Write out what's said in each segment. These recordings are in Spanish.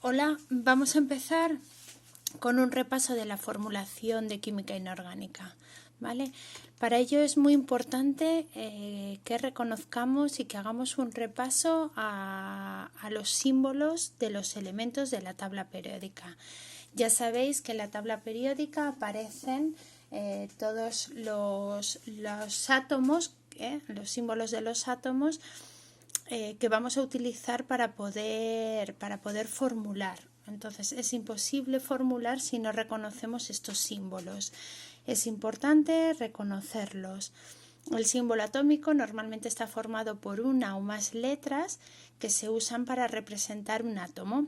Hola, vamos a empezar con un repaso de la formulación de química inorgánica, ¿vale? Para ello es muy importante que reconozcamos y que hagamos un repaso a los símbolos de los elementos de la tabla periódica. Ya sabéis que en la tabla periódica aparecen todos los átomos, los símbolos de los átomos que vamos a utilizar para poder formular. Entonces es imposible formular si no reconocemos estos símbolos. Es importante reconocerlos. El símbolo atómico normalmente está formado por una o más letras que se usan para representar un átomo.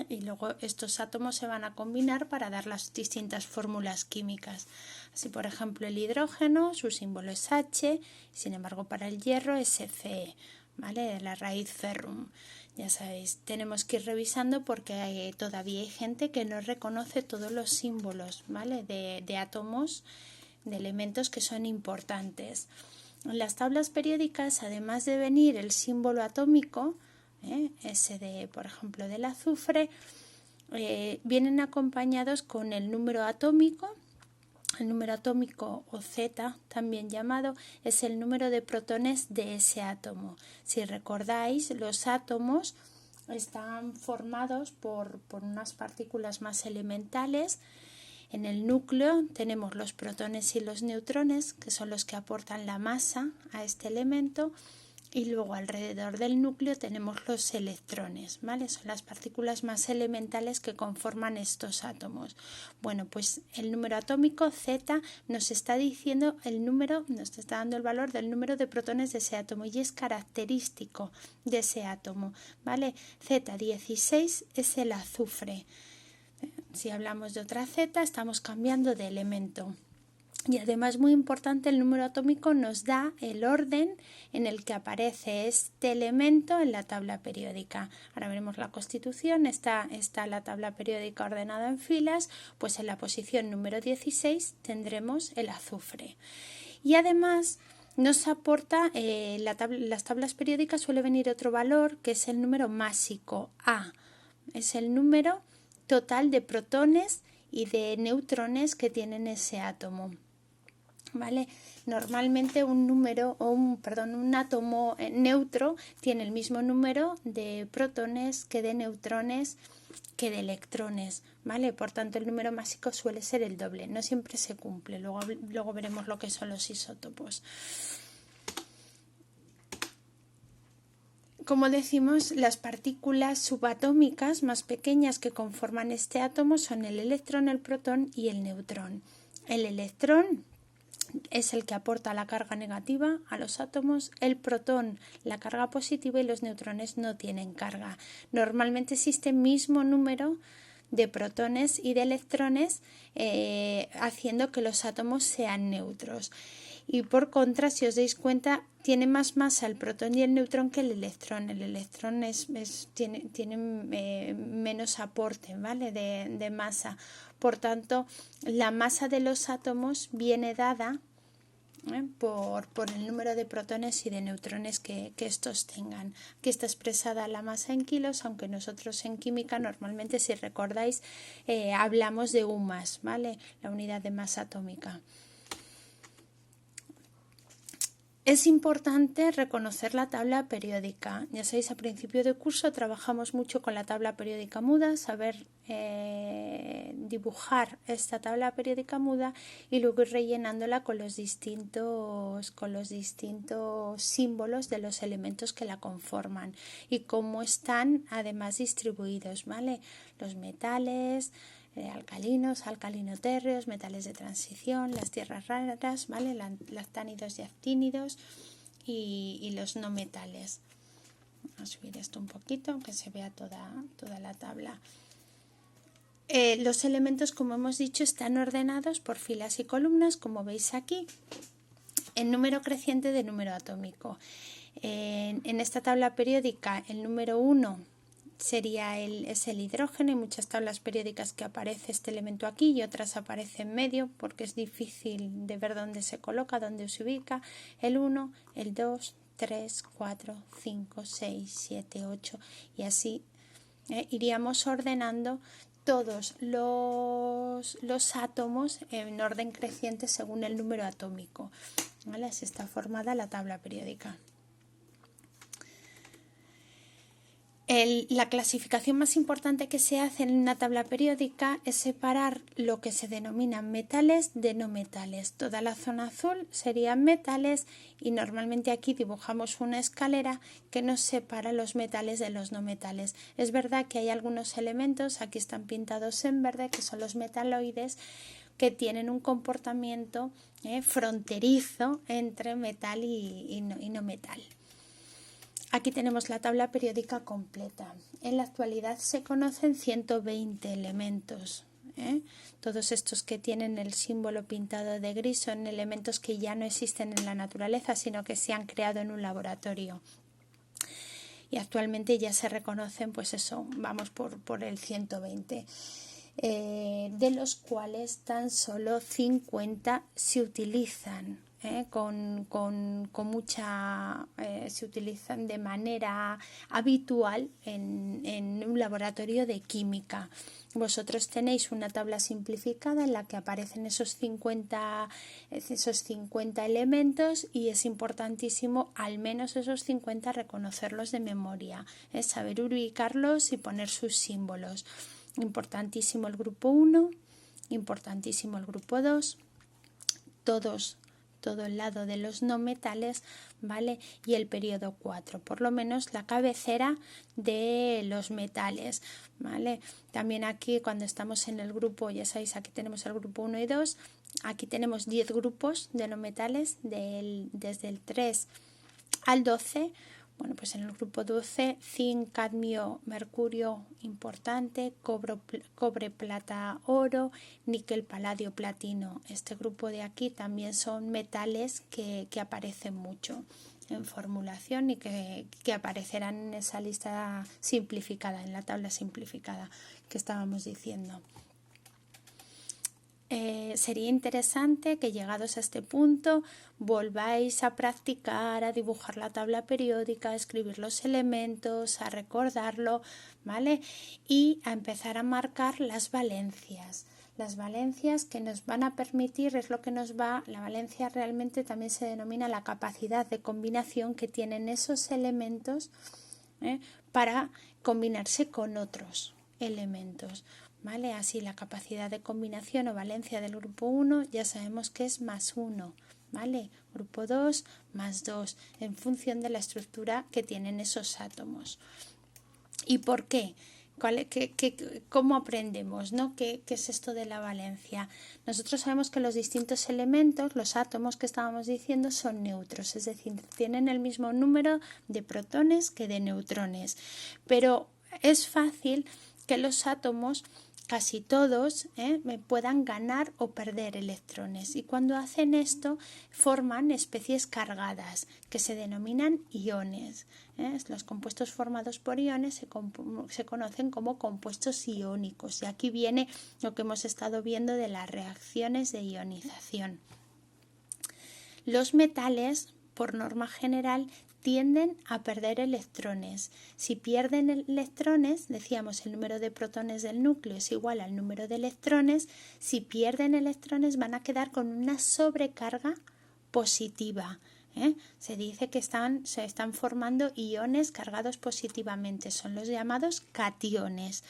Y luego estos átomos se van a combinar para dar las distintas fórmulas químicas. Así, por ejemplo, el hidrógeno, su símbolo es H, sin embargo para el hierro es Fe, ¿vale? De la raíz ferrum. Ya sabéis, tenemos que ir revisando porque todavía hay gente que no reconoce todos los símbolos, ¿vale? de átomos, de elementos que son importantes. En las tablas periódicas, además de venir el símbolo atómico, ese de, por ejemplo, del azufre, vienen acompañados con el número atómico. El número atómico, o Z también llamado, es el número de protones de ese átomo. Si recordáis, los átomos están formados por unas partículas más elementales. En el núcleo tenemos los protones y los neutrones, que son los que aportan la masa a este elemento, y luego alrededor del núcleo tenemos los electrones, ¿vale? Son las partículas más elementales que conforman estos átomos. Bueno, pues el número atómico Z nos está diciendo el número, nos está dando el valor del número de protones de ese átomo y es característico de ese átomo, ¿vale? Z16 es el azufre. Si hablamos de otra Z, estamos cambiando de elemento. Y además, muy importante, el número atómico nos da el orden en el que aparece este elemento en la tabla periódica. Ahora veremos la constitución, está la tabla periódica ordenada en filas, pues en la posición número 16 tendremos el azufre. Y además nos aporta, las tablas periódicas suele venir otro valor que es el número másico, A. Es el número total de protones y de neutrones que tienen ese átomo. ¿Vale? Normalmente un átomo neutro tiene el mismo número de protones que de neutrones que de electrones, ¿vale? Por tanto, el número másico suele ser el doble, no siempre se cumple. Luego veremos lo que son los isótopos. Como decimos, las partículas subatómicas más pequeñas que conforman este átomo son el electrón, el protón y el neutrón. El electrón es el que aporta la carga negativa a los átomos, el protón la carga positiva y los neutrones no tienen carga. Normalmente existe el mismo número de protones y de electrones haciendo que los átomos sean neutros. Y por contra, si os dais cuenta, tiene más masa el protón y el neutrón que el electrón. El electrón tiene menos aporte, ¿vale? de masa. Por tanto, la masa de los átomos viene dada por el número de protones y de neutrones que estos tengan. Aquí está expresada la masa en kilos, aunque nosotros en química normalmente, si recordáis, hablamos de UMAS, ¿vale? La unidad de masa atómica. Es importante reconocer la tabla periódica. Ya sabéis, a principio de curso trabajamos mucho con la tabla periódica muda, saber dibujar esta tabla periódica muda y luego ir rellenándola con los distintos símbolos de los elementos que la conforman y cómo están además distribuidos, ¿vale? Los metales, alcalinos, alcalinotérreos, metales de transición, las tierras raras, ¿vale? Lactánidos y actínidos y los no metales. Voy a subir esto un poquito, que se vea toda la tabla. Los elementos, como hemos dicho, están ordenados por filas y columnas, como veis aquí, en número creciente de número atómico. En esta tabla periódica, el número 1 es el hidrógeno. Hay muchas tablas periódicas que aparece este elemento aquí y otras aparece en medio porque es difícil de ver dónde se coloca, dónde se ubica. El 1, el 2, 3, 4, 5, 6, 7, 8 y así Iríamos ordenando todos los átomos en orden creciente según el número atómico, ¿vale? Así está formada la tabla periódica. La clasificación más importante que se hace en una tabla periódica es separar lo que se denominan metales de no metales. Toda la zona azul serían metales y normalmente aquí dibujamos una escalera que nos separa los metales de los no metales. Es verdad que hay algunos elementos, aquí están pintados en verde, que son los metaloides, que tienen un comportamiento fronterizo entre metal y no metal. Aquí tenemos la tabla periódica completa. En la actualidad se conocen 120 elementos. Todos estos que tienen el símbolo pintado de gris son elementos que ya no existen en la naturaleza, sino que se han creado en un laboratorio. Y actualmente ya se reconocen, pues eso, vamos por el 120. De los cuales tan solo 50 se utilizan. Se utilizan de manera habitual en un laboratorio de química. Vosotros tenéis una tabla simplificada en la que aparecen esos 50 elementos y es importantísimo al menos esos 50 reconocerlos de memoria, saber ubicarlos y poner sus símbolos. Importantísimo el grupo 1, importantísimo el grupo 2, todo el lado de los no metales, ¿vale? Y el periodo 4, por lo menos la cabecera de los metales, ¿vale? También aquí cuando estamos en el grupo, ya sabéis, aquí tenemos el grupo 1 y 2, aquí tenemos 10 grupos de no metales, desde el 3 al 12. Bueno, pues en el grupo 12, zinc, cadmio, mercurio, importante, cobre, plata, oro, níquel, paladio, platino. Este grupo de aquí también son metales que aparecen mucho en formulación y que aparecerán en esa lista simplificada, en la tabla simplificada que estábamos diciendo. Sería interesante que llegados a este punto volváis a practicar, a dibujar la tabla periódica, a escribir los elementos, a recordarlo, ¿vale? Y a empezar a marcar las valencias. Las valencias que nos van a permitir, la valencia realmente también se denomina la capacidad de combinación que tienen esos elementos para combinarse con otros elementos. ¿Vale? Así la capacidad de combinación o valencia del grupo 1 ya sabemos que es +1, ¿vale? Grupo 2 +2 en función de la estructura que tienen esos átomos. ¿Y por qué? ¿Cómo aprendemos, ¿no? ¿Qué es esto de la valencia? Nosotros sabemos que los distintos elementos, los átomos que estábamos diciendo, son neutros, es decir, tienen el mismo número de protones que de neutrones, pero es fácil que los átomos, casi todos, puedan ganar o perder electrones, y cuando hacen esto forman especies cargadas que se denominan iones. Los compuestos formados por iones se conocen como compuestos iónicos, y aquí viene lo que hemos estado viendo de las reacciones de ionización. Los metales, por norma general, tienden a perder electrones. Si pierden electrones, decíamos el número de protones del núcleo es igual al número de electrones, si pierden electrones van a quedar con una sobrecarga positiva. Se dice que se están formando iones cargados positivamente, son los llamados cationes.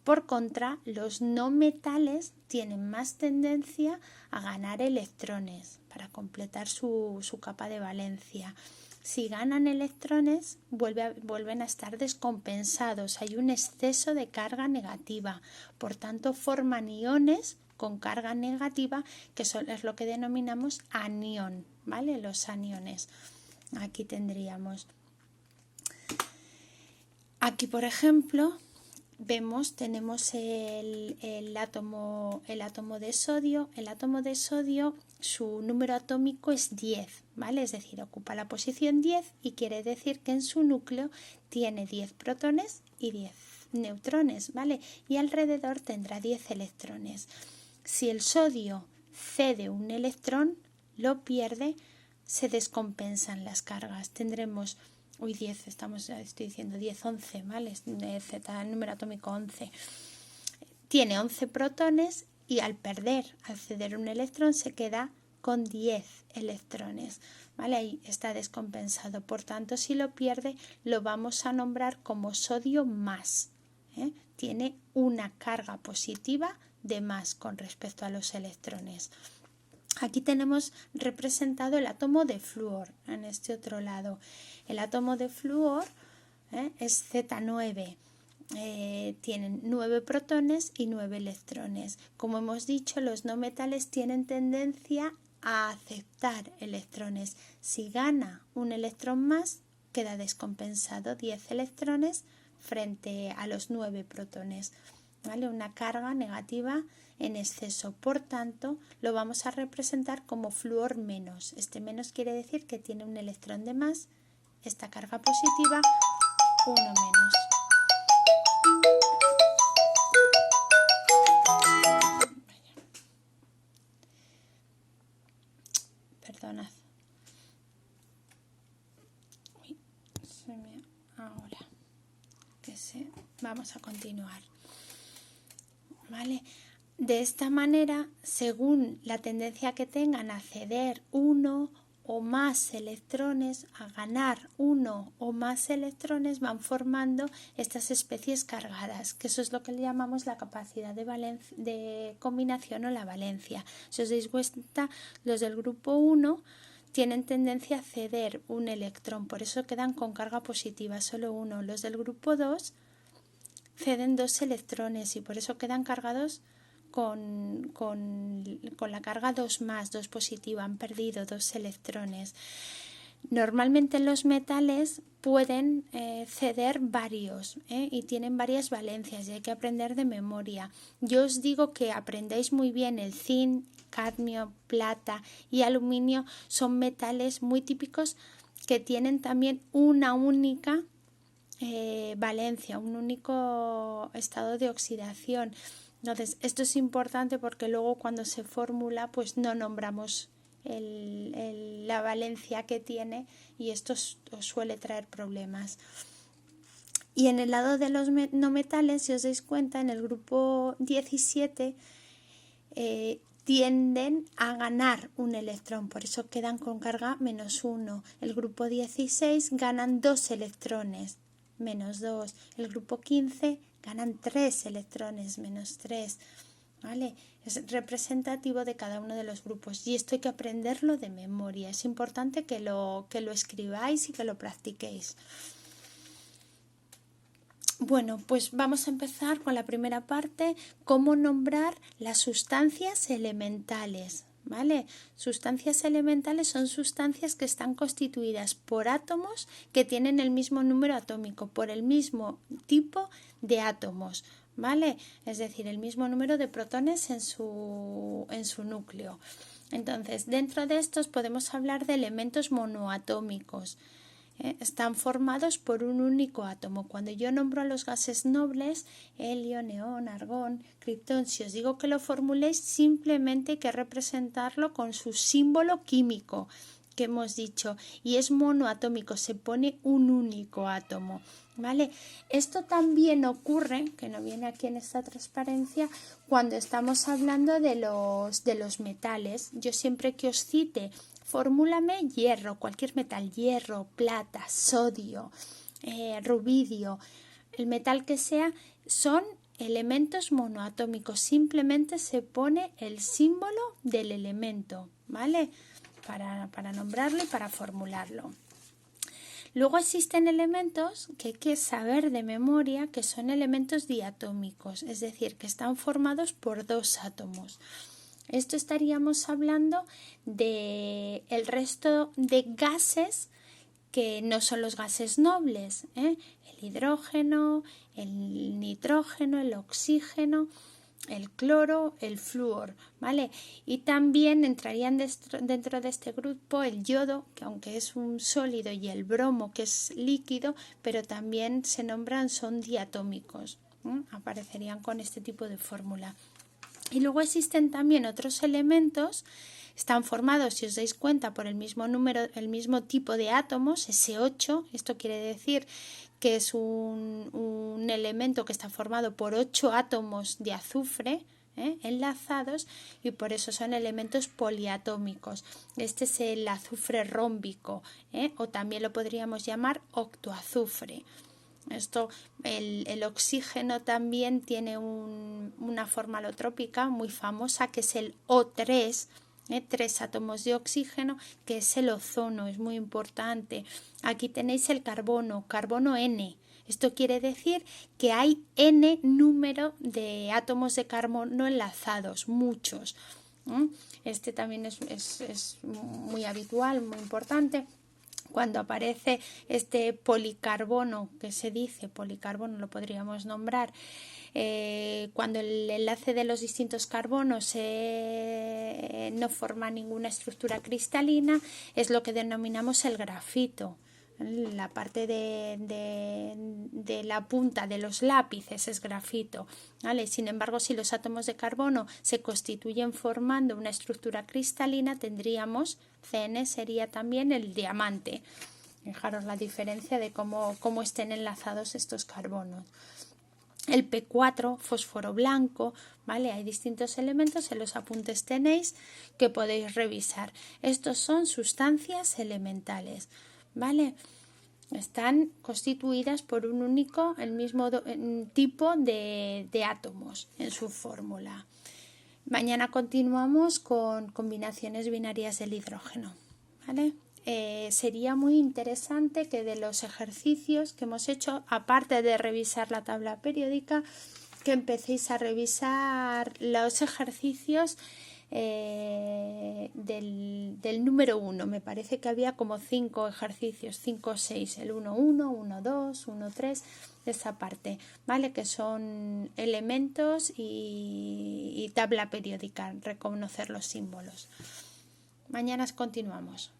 Por contra, los no metales tienen más tendencia a ganar electrones para completar su capa de valencia. Si ganan electrones, vuelven a estar descompensados. Hay un exceso de carga negativa. Por tanto, forman iones con carga negativa, que es lo que denominamos anión, ¿vale? Los aniones. Aquí tendríamos. Aquí, por ejemplo, tenemos el átomo de sodio. El átomo de sodio, su número atómico es 10, ¿vale? Es decir, ocupa la posición 10 y quiere decir que en su núcleo tiene 10 protones y 10 neutrones, ¿vale? Y alrededor tendrá 10 electrones. Si el sodio cede un electrón, lo pierde, se descompensan las cargas. Tendremos uy, 10, estoy diciendo 10, 11, ¿vale? Z, el número atómico 11. Tiene 11 protones y al ceder un electrón se queda con 10 electrones, ¿vale? Ahí está descompensado. Por tanto, si lo pierde, lo vamos a nombrar como sodio más, ¿eh? Tiene una carga positiva de más con respecto a los electrones. Aquí tenemos representado el átomo de flúor en este otro lado. El átomo de flúor es Z9. Tienen 9 protones y 9 electrones. Como hemos dicho, los no metales tienen tendencia a aceptar electrones. Si gana un electrón más, queda descompensado 10 electrones frente a los 9 protones, ¿vale? Una carga negativa en exceso. Por tanto, lo vamos a representar como flúor menos. Este menos quiere decir que tiene un electrón de más. Esta carga positiva, uno menos. Perdonad. Uy, ahora que sé, vamos a continuar. ¿Vale? De esta manera, según la tendencia que tengan a ceder uno o más electrones, a ganar uno o más electrones, van formando estas especies cargadas, que eso es lo que le llamamos la capacidad de combinación o la valencia. Si os dais cuenta, los del grupo 1 tienen tendencia a ceder un electrón, por eso quedan con carga positiva, solo uno. Los del grupo 2 ceden 2 electrones y por eso quedan cargados con la carga 2 más, 2 positiva, han perdido 2 electrones. Normalmente los metales pueden ceder varios y tienen varias valencias y hay que aprender de memoria. Yo os digo que aprendáis muy bien el zinc, cadmio, plata y aluminio, son metales muy típicos que tienen también una única valencia, un único estado de oxidación. Entonces, esto es importante porque luego cuando se formula, pues no nombramos la valencia que tiene y esto os suele traer problemas. Y en el lado de los no metales, si os dais cuenta, en el grupo 17 tienden a ganar un electrón, por eso quedan con carga -1. El grupo 16 ganan 2 electrones, -2. El grupo 15 ganan 3 electrones, -3. ¿Vale? Es representativo de cada uno de los grupos y esto hay que aprenderlo de memoria. Es importante que lo escribáis y que lo practiquéis. Bueno, pues vamos a empezar con la primera parte, cómo nombrar las sustancias elementales. ¿Vale? Sustancias elementales son sustancias que están constituidas por átomos que tienen el mismo número atómico, por el mismo tipo de átomos, ¿vale? Es decir, el mismo número de protones en su núcleo. Entonces, dentro de estos podemos hablar de elementos monoatómicos. Están formados por un único átomo. Cuando yo nombro a los gases nobles, helio, neón, argón, criptón, si os digo que lo formuléis, simplemente hay que representarlo con su símbolo químico que hemos dicho y es monoatómico, se pone un único átomo, ¿vale? Esto también ocurre, que no viene aquí en esta transparencia, cuando estamos hablando de los metales. Yo siempre que os cite, formúlame hierro, cualquier metal, hierro, plata, sodio, rubidio, el metal que sea, son elementos monoatómicos, simplemente se pone el símbolo del elemento, ¿vale? Para nombrarlo y para formularlo. Luego existen elementos que hay que saber de memoria que son elementos diatómicos, es decir, que están formados por 2 átomos. Esto estaríamos hablando de el resto de gases que no son los gases nobles, el hidrógeno, el nitrógeno, el oxígeno, el cloro, el flúor, ¿vale? Y también entrarían dentro de este grupo el yodo, que aunque es un sólido, y el bromo, que es líquido, pero también se nombran, son diatómicos, aparecerían con este tipo de fórmula. Y luego existen también otros elementos, están formados, si os dais cuenta, por el mismo número, el mismo tipo de átomos, S8. Esto quiere decir que es un elemento que está formado por 8 átomos de azufre, enlazados, y por eso son elementos poliatómicos. Este es el azufre rómbico, o también lo podríamos llamar octoazufre. El oxígeno también tiene una forma alotrópica muy famosa, que es el O3, 3 átomos de oxígeno, que es el ozono, es muy importante. Aquí tenéis el carbono, carbono N. Esto quiere decir que hay N número de átomos de carbono enlazados, muchos. Este también es muy habitual, muy importante. Cuando aparece este policarbono, que se dice policarbono, lo podríamos nombrar, cuando el enlace de los distintos carbonos no forma ninguna estructura cristalina, es lo que denominamos el grafito. La parte de la punta de los lápices es grafito, ¿vale? Sin embargo, si los átomos de carbono se constituyen formando una estructura cristalina, tendríamos, Cn sería también el diamante. Fijaros la diferencia de cómo estén enlazados estos carbonos. El P4, fósforo blanco, ¿vale? Hay distintos elementos, en los apuntes tenéis que podéis revisar. Estos son sustancias elementales, ¿vale? Están constituidas por un único, el mismo tipo de átomos en su fórmula. Mañana continuamos con combinaciones binarias del hidrógeno, ¿vale? Sería muy interesante que de los ejercicios que hemos hecho, aparte de revisar la tabla periódica, que empecéis a revisar los ejercicios del número 1. Me parece que había como 5 ejercicios, 5 o 6, el 1.1, 1.2, 1.3, esa parte, ¿vale? Que son elementos y tabla periódica, reconocer los símbolos. Mañana continuamos.